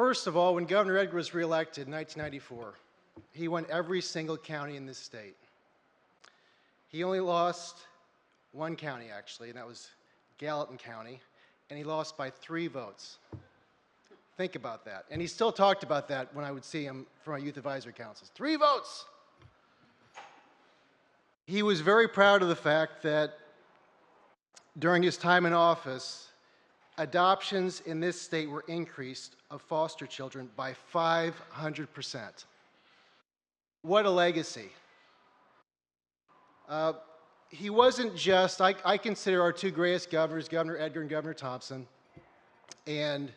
First of all, when Governor Edgar was reelected in 1994, he won every single county in this state. He only lost one county, actually, and that was Gallatin County, and he lost by 3 votes. Think about that. And he still talked about that when I would see him from our youth advisory councils. 3 votes! He was very proud of the fact that during his time in office, adoptions in this state were increased of foster children by 500%. What a legacy. He wasn't just, I consider our 2 greatest governors, Governor Edgar and Governor Thompson, and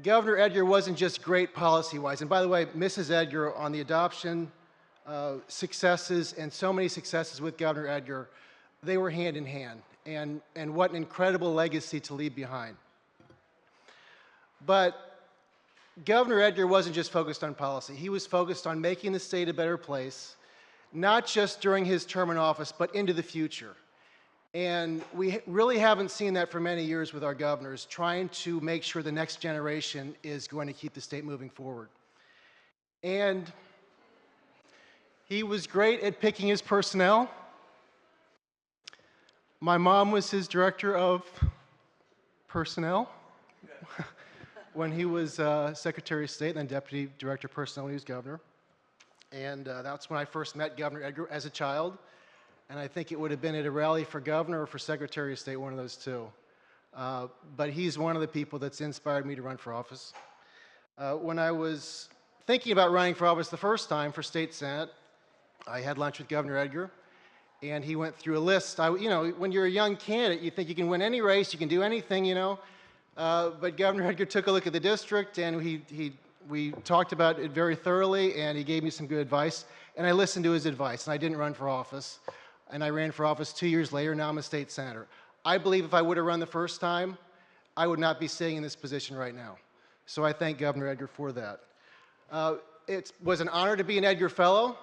Governor Edgar wasn't just great policy-wise. And by the way, Mrs. Edgar on the adoption successes and so many successes with Governor Edgar, they were hand in hand. And what an incredible legacy to leave behind. But Governor Edgar wasn't just focused on policy. He was focused on making the state a better place, not just during his term in office, but into the future. And we really haven't seen that for many years with our governors, trying to make sure the next generation is going to keep the state moving forward. And he was great at picking his personnel. My mom was his director of personnel when he was Secretary of State and then Deputy Director of Personnel when he was governor. And that's when I first met Governor Edgar as a child. And I think it would have been at a rally for governor or for Secretary of State, one of those 2. But he's one of the people that's inspired me to run for office. When I was thinking about running for office the first time for State Senate, I had lunch with Governor Edgar. And he went through a list. You know, when you're a young candidate, you think you can win any race, you can do anything, you know. But Governor Edgar took a look at the district, and we talked about it very thoroughly, and he gave me some good advice. And I listened to his advice, and I didn't run for office. And I ran for office 2 years later. Now I'm a state senator. I believe if I would have run the first time, I would not be sitting in this position right now. So I thank Governor Edgar for that. It was an honor to be an Edgar Fellow.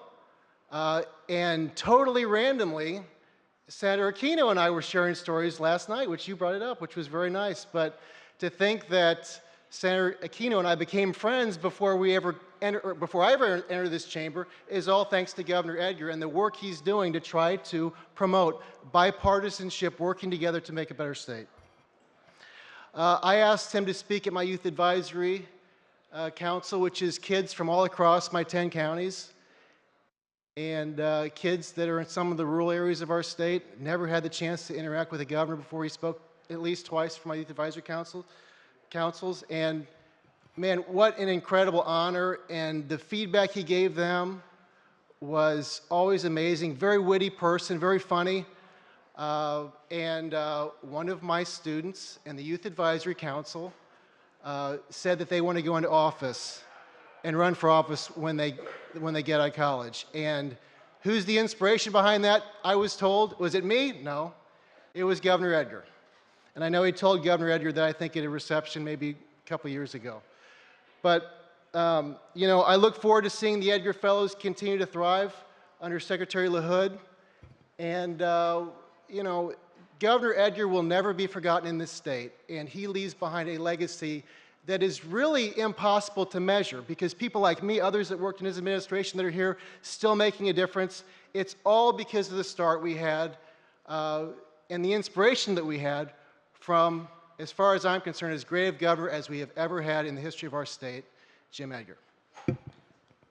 And totally randomly, Senator Aquino and I were sharing stories last night, which you brought it up, which was very nice. But to think that Senator Aquino and I became friends before I ever entered this chamber is all thanks to Governor Edgar and the work he's doing to try to promote bipartisanship, working together to make a better state. I asked him to speak at my Youth Advisory Council, which is kids from all across my 10 counties. And kids that are in some of the rural areas of our state. Never had the chance to interact with the governor before. He spoke at least twice for my Youth Advisory Councils. And man, what an incredible honor. And the feedback he gave them was always amazing. Very witty person, very funny. And one of my students in the Youth Advisory Council said that they want to go into office and run for office when they get out of college. And who's the inspiration behind that, I was told? Was it me? No. It was Governor Edgar. And I know he told Governor Edgar that, I think, at a reception maybe a couple years ago. But, you know, I look forward to seeing the Edgar Fellows continue to thrive under Secretary LaHood. And, you know, Governor Edgar will never be forgotten in this state. And he leaves behind a legacy that is really impossible to measure, because people like me, others that worked in his administration that are here, still making a difference. It's all because of the start we had and the inspiration that we had from, as far as I'm concerned, as great of governor as we have ever had in the history of our state, Jim Edgar.